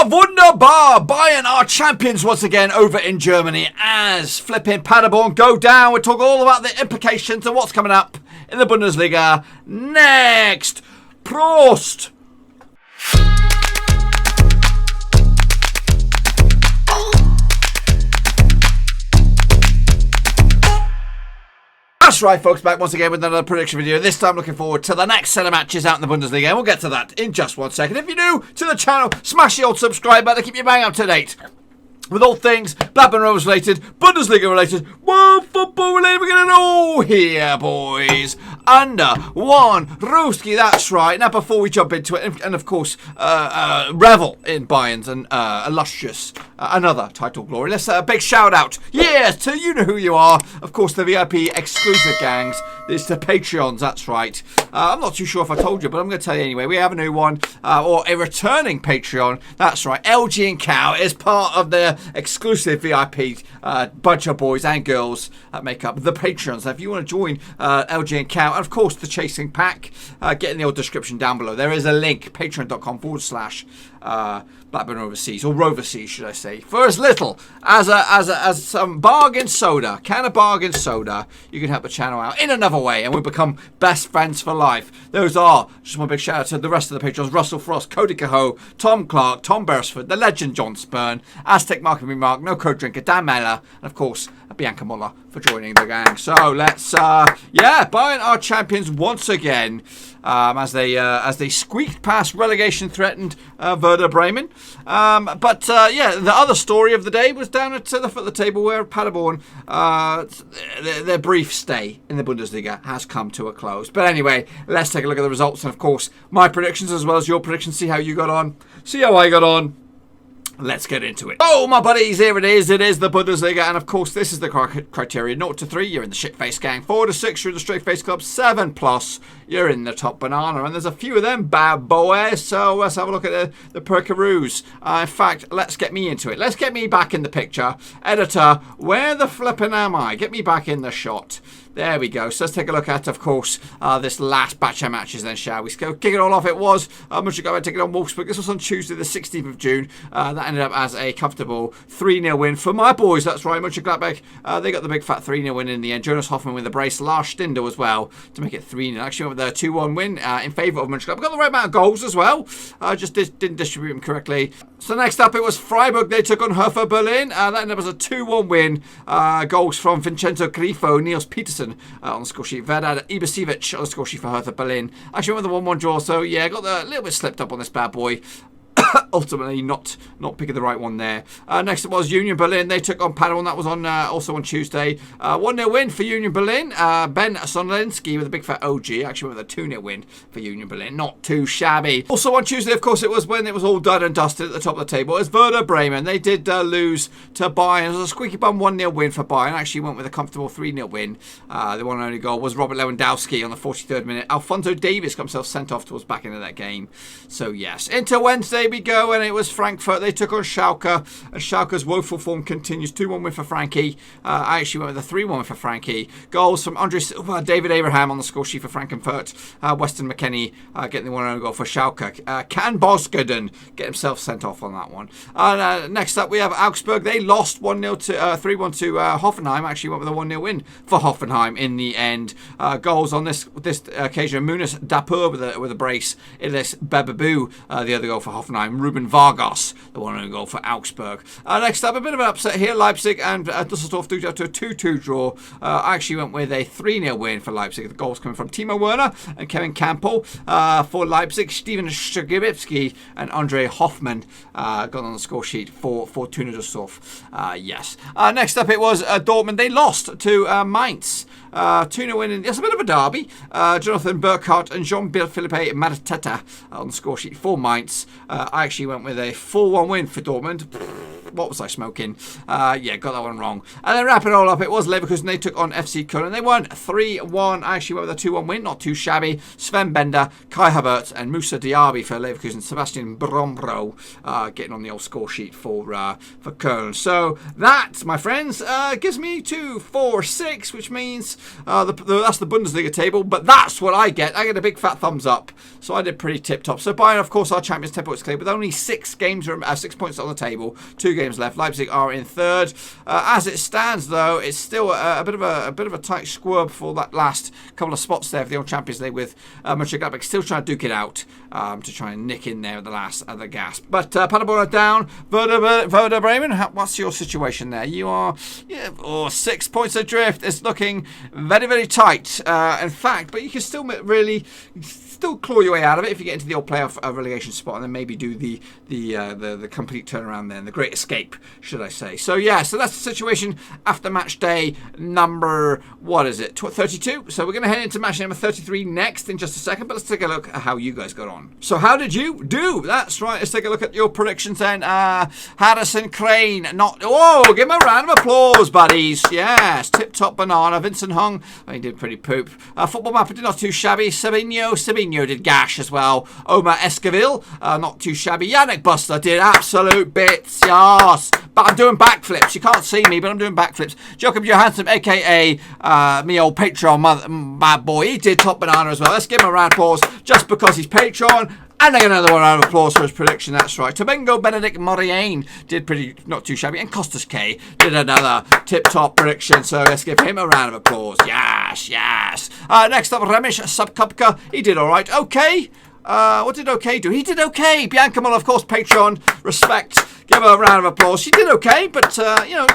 Wunderbar! Bayern are champions once again over in Germany as flipping Paderborn go down. We'll talk all about the implications of what's coming up in the Bundesliga next. Prost! That's right, folks, back once again with another prediction video. This time looking forward to the next set of matches out in the Bundesliga, and we'll get to that in just 1 second. If you're new to the channel, smash the old subscribe button to keep you bang up to date with all things Blackburn Rovers related, Bundesliga related, world football related. We're going to know here, boys. Under one Ruski, that's right. Now, before we jump into it, and of course, revel in Bayern's and illustrious another title glory, let's a big shout out, yes, to you know who you are. Of course, the VIP exclusive gangs. It's the Patreons, that's right. I'm not too sure if I told you, but I'm going to tell you anyway. We have a new one, or a returning Patreon. That's right. LG and Cow is part of the exclusive VIP bunch of boys and girls that make up the Patreons. So if you want to join LG and Cow, and of course the Chasing Pack, get in the old description down below. There is a link, patreon.com/ Blackburn Overseas, or Roverseas should I say, for as little as some bargain soda, can of bargain soda, you can help the channel out in another way, and we'll become best friends for life. Those are, just one big shout out to the rest of the patrons: Russell Frost, Cody Cahoe, Tom Clark, Tom Beresford, the legend John Spurn, Aztec Market Remark, No Code Drinker, Dan Meller, and of course Bianca Muller for joining the gang. So let's Bayern are champions once again, as they squeaked past relegation threatened Werder Bremen. But the other story of the day was down at the foot of the table where Paderborn, their brief stay in the Bundesliga has come to a close. But anyway, let's take a look at the results, and of course my predictions as well as your predictions. See how you got on, see how I got on. Let's get into it. Oh, my buddies, here it is. It is the Bundesliga. And, of course, this is the criteria. 0 to 3, you're in the shit-face gang. 4 to 6, you're in the straight-face club. 7 plus, you're in the top banana. And there's a few of them bad boys. So let's have a look at the percaroos. In fact, let's get me into it. Let's get me back in the picture. Editor, where the flippin' am I? Get me back in the shot. There we go. So let's take a look at, of course, this last batch of matches then, shall we? So kick it all off. It was Mönchengladbach taking on Wolfsburg. This was on Tuesday, the 16th of June. That ended up as a comfortable 3-0 win for my boys. That's right, Mönchengladbach. They got the big fat 3-0 win in the end. Jonas Hoffmann with the brace. Lars Stindl as well to make it 3-0. Actually went with a 2-1 win in favour of Mönchengladbach. Got the right amount of goals as well. Just didn't distribute them correctly. So next up, it was Freiburg. They took on Hertha Berlin. That ended up as a 2-1 win. Goals from Vincenzo Grifo, Niels Petersen on the score sheet. Vedad Ibasiewicz on the score sheet for Hertha Berlin. Actually went with a 1-1 draw. So yeah, got a little bit slipped up on this bad boy. Ultimately not picking the right one there. Next it was Union Berlin. They took on Paderborn. That was on also on Tuesday. 1-0 win for Union Berlin. Ben Sonlinski with a big fat OG. Actually went with a 2-0 win for Union Berlin. Not too shabby. Also on Tuesday, of course, it was when it was all done and dusted at the top of the table. It was Werder Bremen. They did lose to Bayern. It was a squeaky bum 1-0 win for Bayern. Actually went with a comfortable 3-0 win. The one and only goal was Robert Lewandowski on the 43rd minute. Alphonso Davies got himself sent off towards back into that game. So yes, into Wednesday we go, and it was Frankfurt. They took on Schalke, and Schalke's woeful form continues. 2-1 win for Frankie. I actually went with a 3-1 win for Frankie. Goals from Andre Silva, David Abraham on the score sheet for Frankfurt. Weston McKennie getting the 1-0 goal for Schalke. Can Bosgaden get himself sent off on that one. Next up we have Augsburg. They lost 3-1 to Hoffenheim. Actually went with a 1-0 win for Hoffenheim in the end. Goals on this occasion: Munis Dapur with a brace. Ilis Bababou, the other goal for Hoffenheim. Ruben Vargas, the 1-0 goal for Augsburg. Next up, a bit of an upset here. Leipzig and Düsseldorf due to a 2-2 draw. I actually went with a 3-0 win for Leipzig. The goals coming from Timo Werner and Kevin Campbell for Leipzig. Steven Strzybicki and Andre Hoffmann got on the score sheet for Fortuna Düsseldorf. Yes. Next up, it was Dortmund. They lost to Mainz. 2-0 win. It's a bit of a derby. Jonathan Burkhardt and Jean-Philippe Mateta on the score sheet for Mainz. I actually went with a 4-1 win for Dortmund. What was I smoking? Yeah, got that one wrong. And then wrapping it all up, it was Leverkusen. They took on FC Köln. They won 3-1. I actually went with a 2-1 win. Not too shabby. Sven Bender, Kai Havertz, and Moussa Diaby for Leverkusen. Sebastian Brombro getting on the old score sheet for Köln. So that, my friends, gives me 2, 4, 6, which means that's the Bundesliga table. But that's what I get. I get a big fat thumbs up. So I did pretty tip-top. So Bayern, of course, our champions, 10 points clear, with only 6 points on the table. 2 games left. Leipzig are in third. As it stands, though, it's still a bit of a tight squirb for that last couple of spots there for the old Champions League, with Mönchengladbach still trying to duke it out to try and nick in there at the gasp. But Paderborn are down. Werder Bremen, what's your situation there? You are 6 points adrift. It's looking very, very tight. In fact, but you can still really claw your way out of it if you get into the old playoff relegation spot, and then maybe do the complete turnaround then, the great escape, should I say. So yeah, so that's the situation after match day number, what is it, 32? So we're going to head into match day number 33 next in just a second, but let's take a look at how you guys got on. So how did you do? That's right, let's take a look at your predictions then. Harrison Crane, give him a round of applause, buddies. Yes, tip-top banana. Vincent Hung, he did pretty poop. Football Mapper did not too shabby. Sabinho did gash as well. Omar Esquivel, not too shabby. Yannick Buster did absolute bits, yes. But I'm doing backflips. You can't see me, but I'm doing backflips. Jacob Johansson, a.k.a. me old Patreon bad boy, he did top banana as well. Let's give him a round of applause just because he's Patreon. And I get another one round of applause for his prediction. That's right. Tobengo Benedict Moriane did not too shabby. And Costas K did another tip-top prediction. So let's give him a round of applause. Yes, yes. Next up, Remish Subkupka. He did all right. Okay. What did OK do? He did OK. Bianca Muller, of course, Patreon. Respect. Give her a round of applause. She did okay, but,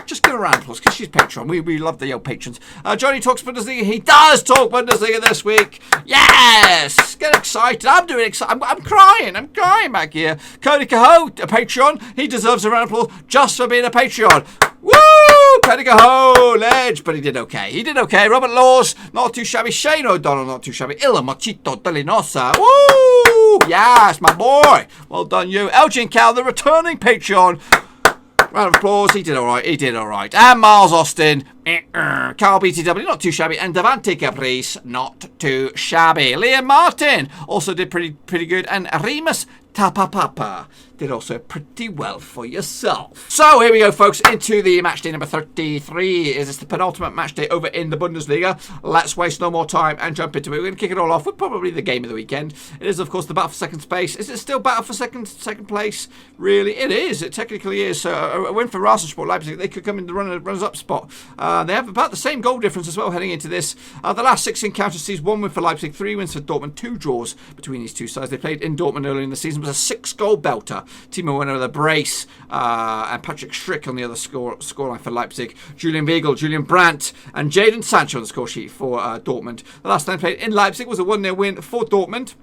just give her a round of applause because she's Patreon. We love the old patrons. Johnny talks Bundesliga. He does talk Bundesliga this week. Yes! Get excited. I'm doing excited. I'm crying. I'm crying back here. Cody Cahoe, a Patreon. He deserves a round of applause just for being a Patreon. Woo! Cody Cahoe, ledge. But he did okay. He did okay. Robert Laws, not too shabby. Shane O'Donnell, not too shabby. Illa Machito Delinosa. Woo! Yes, my boy. Well done, you. Elgin Cal, the returning Patreon. Round of applause. He did all right. He did all right. And Miles Austin. Carl BTW, not too shabby. And Davante Caprice, not too shabby. Liam Martin also did pretty good. And Remus Tapapapa did also pretty well for yourself. So here we go, folks, into the match day number 33. Is this the penultimate match day over in the Bundesliga? Let's waste no more time and jump into it. We're going to kick it all off with probably the game of the weekend. It is, of course, the battle for second place. Is it still battle for second place? Really, it is. It technically is. So a win for Rasensport Leipzig. They could come in the runners-up spot. They have about the same goal difference as well heading into this. The last 6 encounters sees 1 win for Leipzig, 3 wins for Dortmund, 2 draws between these two sides. They played in Dortmund earlier in the season. It was a 6-goal belter. Timo Werner with a brace, and Patrick Schrick on the other scoreline for Leipzig. Julian Weigl, Julian Brandt, and Jadon Sancho on the score sheet for Dortmund. The last time played in Leipzig was a 1-0 win for Dortmund.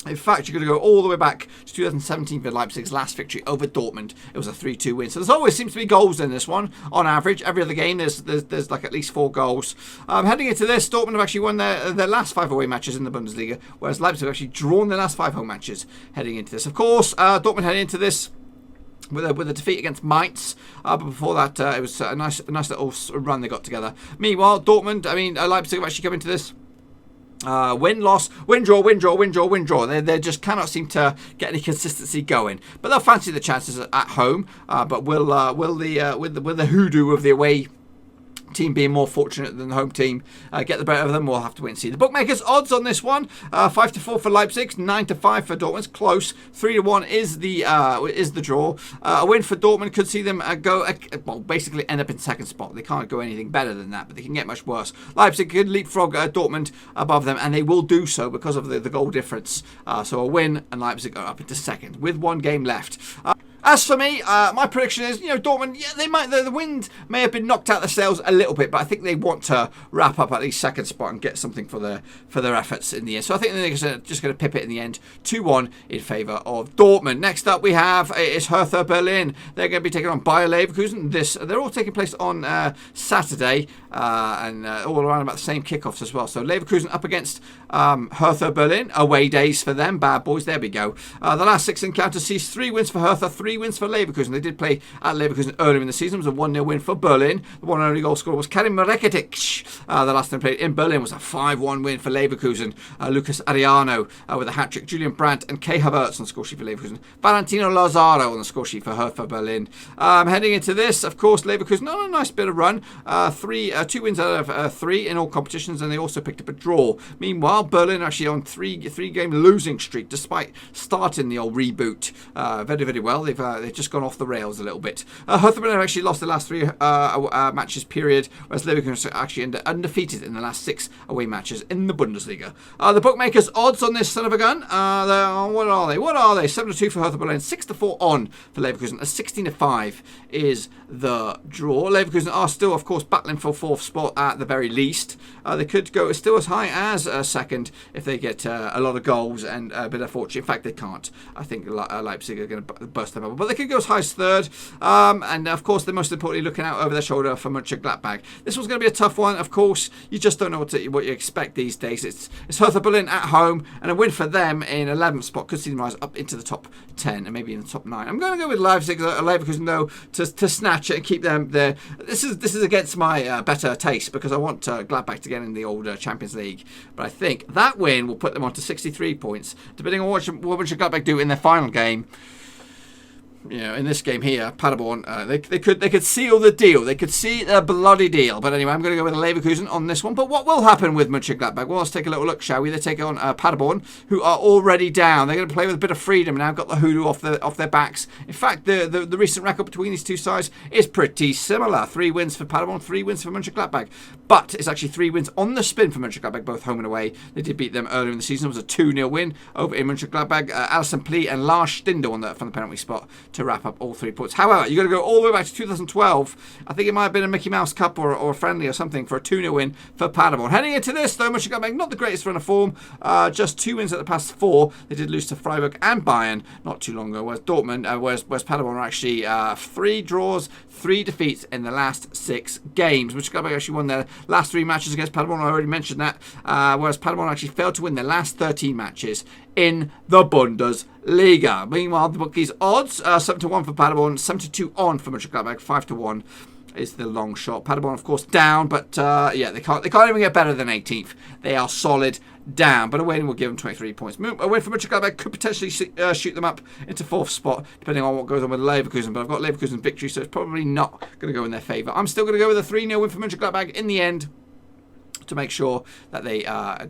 In fact, you're going to go all the way back to 2017 for Leipzig's last victory over Dortmund. It was a 3-2 win. So there's always seems to be goals in this one. On average, every other game, there's like at least 4 goals. Heading into this, Dortmund have actually won their last 5 away matches in the Bundesliga, whereas Leipzig have actually drawn their last 5 home matches heading into this. Of course, Dortmund heading into this with a defeat against Mainz, but before that, it was a nice little run they got together. Meanwhile, Leipzig have actually come into this. Win, loss, win, draw, win, draw, win, draw, win, draw. They just cannot seem to get any consistency going. But they'll fancy the chances at home. But will the hoodoo of the away team being more fortunate than the home team get the better of them? We'll have to wait and see. The bookmakers odds on this one: 5-4 for Leipzig, 9-5 for Dortmund. It's close. 3-1 is the draw. A win for Dortmund could see them basically end up in second spot. They can't go anything better than that, but they can get much worse. Leipzig could leapfrog Dortmund above them, and they will do so because of the goal difference. So a win, and Leipzig are up into second with 1 game left. As for me, my prediction is, Dortmund, the wind may have been knocked out the sails a little bit, but I think they want to wrap up at least second spot and get something for their efforts in the end. So I think they're just going to pip it in the end, 2-1 in favour of Dortmund. Next up we have is Hertha Berlin. They're going to be taking on Bayer Leverkusen. They're all taking place on Saturday, and all around about the same kickoffs as well. So Leverkusen up against Hertha Berlin. Away days for them, bad boys. There we go. The last 6 encounters sees 3 wins for Hertha, 3 wins for Leverkusen. They did play at Leverkusen earlier in the season. It was a 1-0 win for Berlin. The one and only goal scorer was Karim Rakitic. The last time played in Berlin was a 5-1 win for Leverkusen. Lucas Ariano with a hat-trick. Julian Brandt and Kai Havertz on the score sheet for Leverkusen. Valentino Lazaro on the score sheet for Hertha Berlin. Heading into this, of course, Leverkusen on a nice bit of run. 2 wins out of 3 in all competitions, and they also picked up a draw. Meanwhile, Berlin actually on three-game losing streak, despite starting the old reboot very, very well. They've just gone off the rails a little bit. Hertha Berlin have actually lost the last 3 matches period, whereas Leverkusen are actually undefeated in the last 6 away matches in the Bundesliga. The bookmakers' odds on this son of a gun, what are they? 7-2 for Hertha Berlin, 6-4 on for Leverkusen, a 16-5 is the draw. Leverkusen are still, of course, battling for 4th spot at the very least. They could go still as high as 2nd if they get a lot of goals and a bit of fortune. In fact, they can't. I think Leipzig are going to burst them up. But they could go as high as 3rd. And, of course, they're most importantly looking out over their shoulder for Mönchengladbach. This one's going to be a tough one. Of course, you just don't know what you expect these days. It's Hertha Berlin at home, and a win for them in 11th spot could see them rise up into the top 10 and maybe in the top 9. I'm going to go with Leverkusen, though, to snatch it and keep them there. This is against my better taste, because I want Gladbach to get in the old Champions League. But I think that win will put them on to 63 points, depending on what Gladbach do in their final game. In this game here, Paderborn, they could seal the deal. They could see the bloody deal. But anyway, I'm going to go with Leverkusen on this one. But what will happen with Mönchengladbach? Well, let's take a little look, shall we? They take on Paderborn, who are already down. They're going to play with a bit of freedom now. Got the hoodoo off their backs. In fact, the recent record between these two sides is pretty similar. 3 wins for Paderborn, 3 wins for Mönchengladbach. But it's actually 3 wins on the spin for Mönchengladbach, both home and away. They did beat them earlier in the season. It was a 2-0 win over in Mönchengladbach. Alison Plee and Lars Stindl from the penalty spot to wrap up all 3 points. However, you've got to go all the way back to 2012. I think it might have been a Mickey Mouse Cup or a friendly or something for a 2-0 win for Paderborn. Heading into this, though, Mönchengladbach not the greatest run of form. Just 2 wins at the past 4. They did lose to Freiburg and Bayern not too long ago, whereas Paderborn are actually 3 draws, 3 defeats in the last 6 games. Mönchengladbach actually won their last 3 matches against Paderborn. I already mentioned that. Whereas Paderborn actually failed to win their last 13 matches in the Bundesliga. Meanwhile, the bookies' odds 7-1 for Paderborn, 7-2 on for Mönchengladbach, 5-1 is the long shot. Paderborn, of course, down, but they can't even get better than 18th. They are solid down, but a win will give them 23 points. A win for Mönchengladbach could potentially shoot them up into 4th spot, depending on what goes on with Leverkusen. But I've got Leverkusen victory, so it's probably not going to go in their favour. I'm still going to go with a 3-0 win for Mönchengladbach in the end, to make sure that they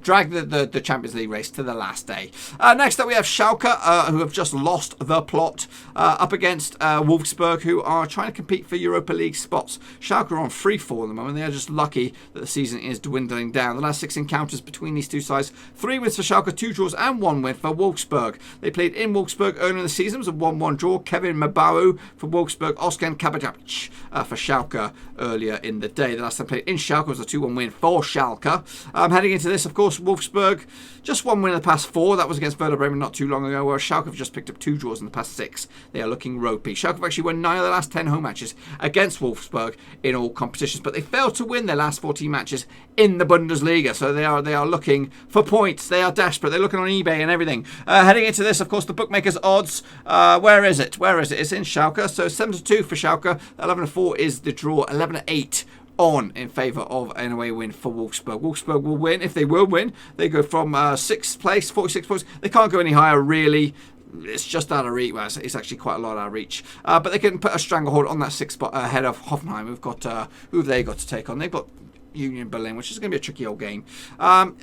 drag the Champions League race to the last day. Next up, we have Schalke, who have just lost the plot, up against Wolfsburg, who are trying to compete for Europa League spots. Schalke are on free fall at the moment. They are just lucky that the season is dwindling down. The last 6 encounters between these two sides, 3 wins for Schalke, 2 draws, and 1 win for Wolfsburg. They played in Wolfsburg earlier in the season. It was a 1-1 draw. Kevin Mabau for Wolfsburg, Oskan Kabajac for Schalke earlier in the day. The last time played in Schalke was a 2-1 win for Schalke. Heading into this, of course, Wolfsburg just 1 win in the past 4. That was against Werder Bremen not too long ago, whereas Schalke have just picked up 2 draws in the past 6. They are looking ropey. Schalke have actually won 9 of the last 10 home matches against Wolfsburg in all competitions, but they failed to win their last 14 matches in the Bundesliga, so they are looking for points. They are desperate. They're looking on eBay and everything. Heading into this, of course, the bookmakers' odds. Where is it? It's in Schalke. So 7-2 for Schalke. 11-4 is the draw. 11-8 on in favour of an away win for Wolfsburg. Wolfsburg will win. If they will win, they go from 6th place, 46 points. They can't go any higher, really. It's just out of reach. Well, it's actually quite a lot out of reach. But they can put a stranglehold on that 6th spot ahead of Hoffenheim. We've got who have they got to take on? They've got Union Berlin, which is going to be a tricky old game. A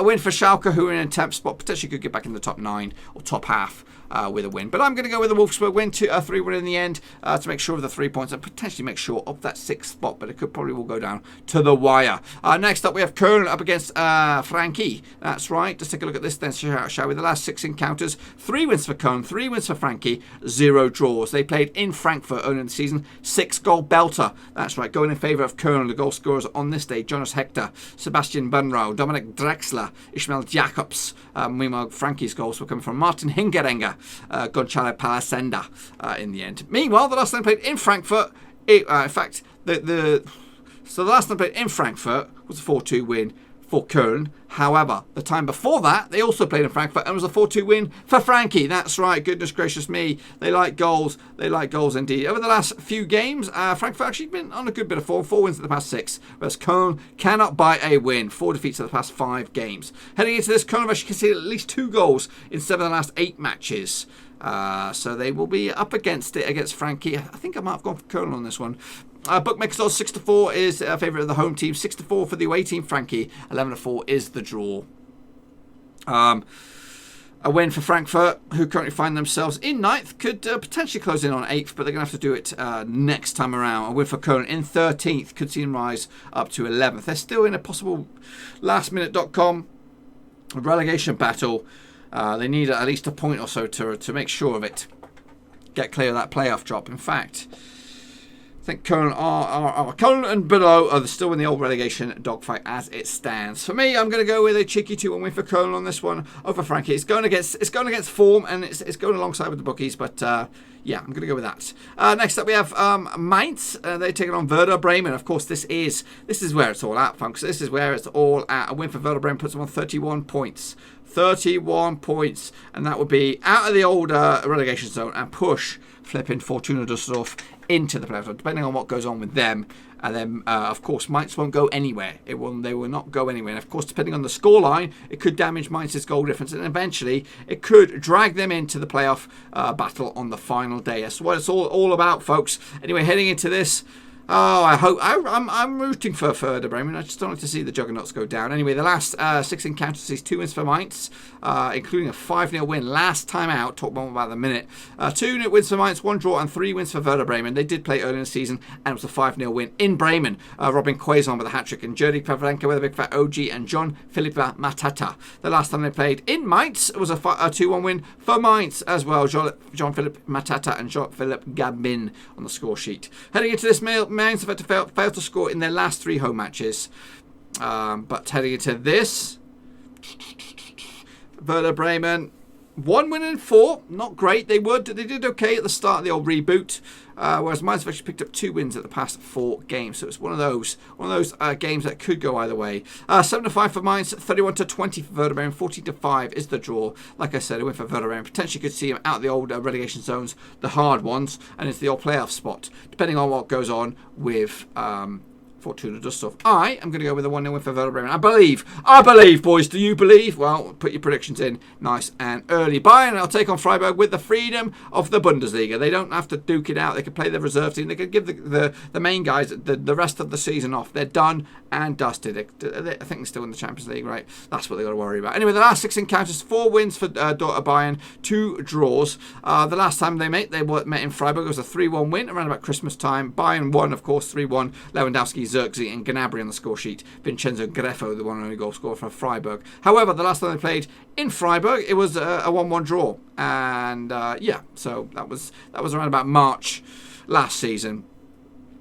win for Schalke, who are in a 10th spot, potentially could get back in the top 9 or top half with a win. But I'm going to go with the Wolfsburg win, 3-1 in the end, to make sure of the 3 points and potentially make sure of that 6th spot, but it could probably will go down to the wire. Next up, we have Köln up against Frankie. That's right. Let's take a look at this then, shall we? The last 6 encounters, 3 wins for Köln, 3 wins for Frankie, 0 draws. They played in Frankfurt earlier in the season, 6-goal belter. That's right, going in favour of Köln. The goal scorers on this day, Jonas Hector, Sebastian Bunrau, Dominic Drexler, Ishmael Jacobs. Meanwhile, Frankie's goals were coming from Martin Hingerenger, Gonçalo Palasenda in the end. Meanwhile, the last time played in Frankfurt, the last time played in Frankfurt was a 4-2 win for Köln. However, the time before that, they also played in Frankfurt and it was a 4-2 win for Frankie. That's right, goodness gracious me. They like goals. They like goals indeed. Over the last few games, Frankfurt actually been on a good bit of form. 4 wins in the past 6, whereas Köln cannot buy a win. 4 defeats in the past 5 games. Heading into this, Köln have actually conceded at least 2 goals in 7 of the last 8 matches. So they will be up against it against Frankie. I think I might have gone for Köln on this one. Bookmakers odds 6-4 is a favourite of the home team. 6-4 for the away team. Frankie. 11-4 is the draw. A win for Frankfurt, who currently find themselves in 9th, could potentially close in on 8th, but they're going to have to do it next time around. A win for Köln in 13th could see them rise up to 11th. They're still in a possible lastminute.com relegation battle. They need at least a point or so to make sure of it. Get clear of that playoff drop. In fact, I think Köln are Köln and below are still in the old relegation dogfight as it stands. For me, I'm going to go with a cheeky 2-1 win for Köln on this one over Frankie. It's going against form and it's going alongside with the bookies, but yeah, I'm going to go with that. Next up, we have Mainz. They're taking on Werder Bremen. Of course, this is where it's all at, folks. This is where it's all at. A win for Werder Bremen puts them on 31 points. 31 points, and that would be out of the old relegation zone and push flipping Fortuna Düsseldorf into the playoffs, depending on what goes on with them. And then, of course, Mainz won't go anywhere. They will not go anywhere. And, of course, depending on the scoreline, it could damage Mainz's goal difference. And eventually, it could drag them into the playoff battle on the final day. That's what it's all about, folks. Anyway, heading into this, I'm rooting for Werder Bremen. I just don't like to see the juggernauts go down. Anyway, the last 6 encounters sees 2 wins for Mainz, including a 5-0 win last time out. Talk more about that in a minute. 2 wins for Mainz, 1 draw, and 3 wins for Werder Bremen. They did play early in the season, and it was a 5-0 win in Bremen. Robin Quaison with a hat-trick, and Jurdy Pavlenka with a big fat OG, and John Philippe Matata. The last time they played in Mainz, it was a 2-1 win for Mainz as well. John Philippe Matata and Jean Philippe Gabin on the score sheet. Heading into this Mainz have had to fail to score in their last 3 home matches. But heading into this, Werder Bremen, 1 win in 4, not great. They did okay at the start of the old reboot, whereas Mainz have actually picked up 2 wins at the past 4 games. So it's one of those games that could go either way. 7-5 for Mainz, 31-20 for Werder Bremen, 40-5 is the draw. Like I said, a win for Werder Bremen potentially could see them out of the old relegation zones, the hard ones, and into the old playoff spot, depending on what goes on with Fortuna Düsseldorf. I am going to go with a 1-0 win for Werder Bremen. I believe, boys. Do you believe? Well, put your predictions in nice and early. Bayern, I'll take on Freiburg with the freedom of the Bundesliga. They don't have to duke it out. They can play their reserve team. They can give the main guys the rest of the season off. They're done and dusted. I think they're still in the Champions League, right? That's what they got to worry about. Anyway, the last 6 encounters, 4 wins for Bayern, 2 draws. The last time they met in Freiburg, it was a 3-1 win around about Christmas time. Bayern won, of course, 3-1. Lewandowski, Zirkzee and Gnabry on the score sheet. Vincenzo Greffo, the one and only goal scorer for Freiburg. However, the last time they played in Freiburg, it was a 1-1 draw. And yeah, so that was around about March last season.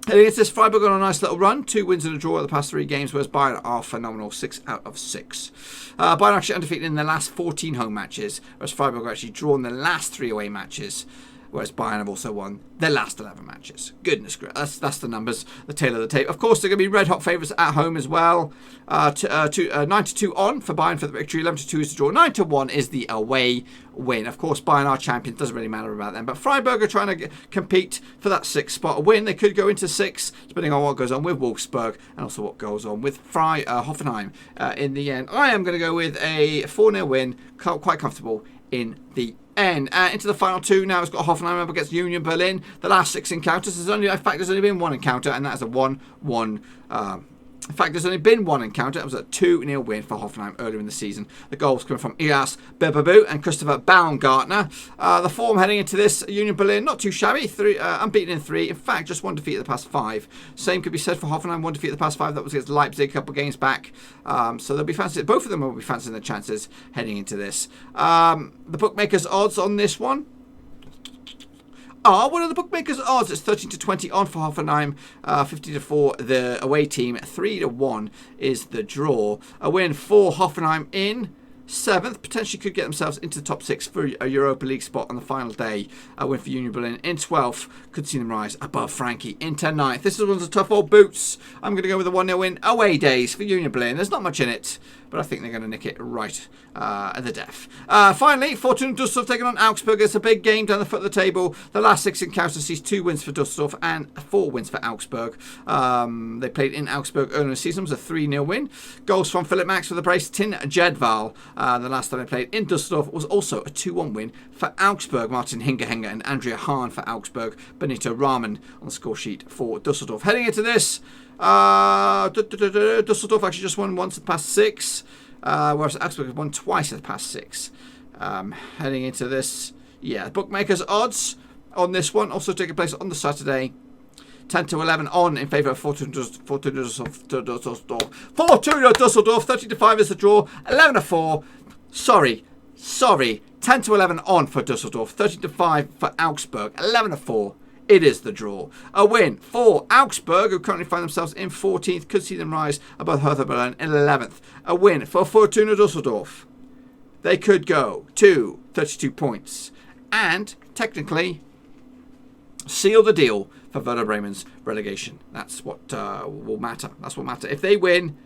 Heading into this, Freiburg on a nice little run. 2 wins and a draw at the past 3 games, whereas Bayern are phenomenal. 6 out of 6. Bayern are actually undefeated in their last 14 home matches, whereas Freiburg are actually drawn their last 3 away matches, whereas Bayern have also won their last 11 matches. Goodness gracious, that's the numbers, the tail of the tape. Of course, they're going to be red-hot favourites at home as well. 9-2 on for Bayern for the victory. 11-2 is the draw. 9-1 is the away win. Of course, Bayern are champions. Doesn't really matter about them. But Freiburg are trying to compete for that 6th spot. A win, they could go into 6, depending on what goes on with Wolfsburg and also what goes on with Hoffenheim in the end. I am going to go with a 4-0 win, quite comfortable in the end. Into the final 2 now. It's got Hoffenheim up against Union Berlin. The last 6 encounters, there's only been 1 encounter, and that's a 1-1. In fact, there's only been 1 encounter. It was a 2-0 win for Hoffenheim earlier in the season. The goals coming from Ias Bebabu and Christopher Baumgartner. The form heading into this, Union Berlin, not too shabby. 3 unbeaten in 3. In fact, just 1 defeat at the past 5. Same could be said for Hoffenheim. 1 defeat at the past 5. That was against Leipzig a couple of games back. So they'll be fancy. Both of them will be fancying their chances heading into this. The bookmakers' odds on this one. One of the bookmakers' odds, it's 13-20 on for Hoffenheim, 50-4 the away team, 3-1 is the draw. A win for Hoffenheim in 7th. Potentially could get themselves into the top 6 for a Europa League spot on the final day. A win for Union Berlin in 12th. Could see them rise above Frankie into 9th. This is one of the tough old boots. I'm going to go with a 1-0 win away days for Union Berlin. There's not much in it, but I think they're going to nick it right at the death. Finally, Fortuna Düsseldorf taking on Augsburg. It's a big game down the foot of the table. The last 6 encounters sees 2 wins for Düsseldorf and 4 wins for Augsburg. They played in Augsburg earlier in the season. It was a 3-0 win. Goals from Philip Max for the brace, Tin Jedval. The last time they played in Düsseldorf was also a 2-1 win for Augsburg. Martin Hingehenger and Andrea Hahn for Augsburg. Benito Rahman on the score sheet for Düsseldorf. Heading into this, Düsseldorf actually just won once at the past 6, whereas Augsburg have won twice at the past 6. Heading into this, yeah, bookmakers odds on this one also taking place on the Saturday. 10 to 11 on in favour of Fortuna Düsseldorf. Fortuna Düsseldorf, 30 to 5 is the draw. 11 to 4. Sorry. 10 to 11 on for Düsseldorf. 30 to 5 for Augsburg. 11 to 4. It is the draw. A win for Augsburg, who currently find themselves in 14th. Could see them rise above Hertha Berlin in 11th. A win for Fortuna Düsseldorf. They could go to 32 points. And, technically, seal the deal for Werder Bremen's relegation. That's what will matter. That's what matters. If they win,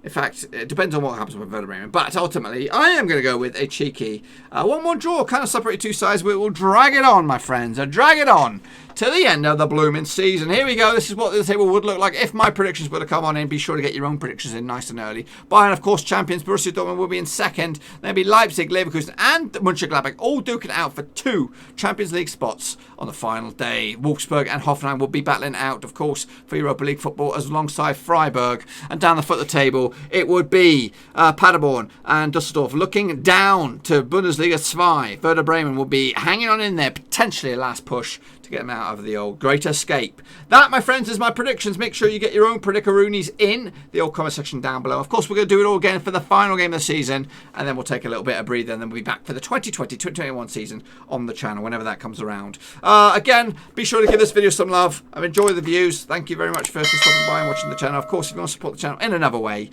in fact, it depends on what happens with Werder Bremen. But ultimately, I am going to go with a cheeky 1-1 draw. Kind of separate two sides. We will drag it on, my friends. Drag it on to the end of the blooming season. Here we go. This is what the table would look like if my predictions were to come on in. Be sure to get your own predictions in nice and early. Bayern, of course, champions. Borussia Dortmund will be in 2nd. Then be Leipzig, Leverkusen and Mönchengladbach all duking it out for 2 Champions League spots on the final day. Wolfsburg and Hoffenheim will be battling out, of course, for Europa League football as alongside Freiburg. And down the foot of the table, it would be Paderborn and Düsseldorf looking down to Bundesliga 2. Werder Bremen will be hanging on in there, potentially a last push to get them out of the old Great Escape. That, my friends, is my predictions. Make sure you get your own predicoroonies in the old comment section down below. Of course, we're going to do it all again for the final game of the season, and then we'll take a little bit of breather, and then we'll be back for the 2020-2021 season on the channel whenever that comes around. Again, be sure to give this video some love. I've enjoyed the views. Thank you very much for stopping by and watching the channel. Of course, if you want to support the channel in another way,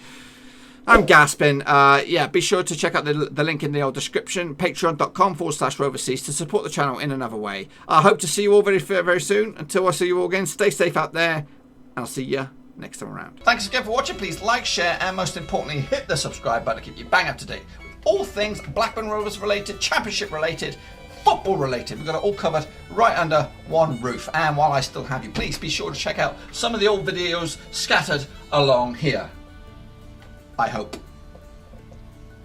I'm gasping. Yeah, be sure to check out the link in the old description, patreon.com/Roverseas, to support the channel in another way. I hope to see you all very, very soon. Until I see you all again, stay safe out there, and I'll see you next time around. Thanks again for watching. Please like, share, and most importantly, hit the subscribe button to keep you bang up to date with all things Blackburn Rovers related, Championship related, football related. We've got it all covered right under one roof. And while I still have you, please be sure to check out some of the old videos scattered along here. I hope.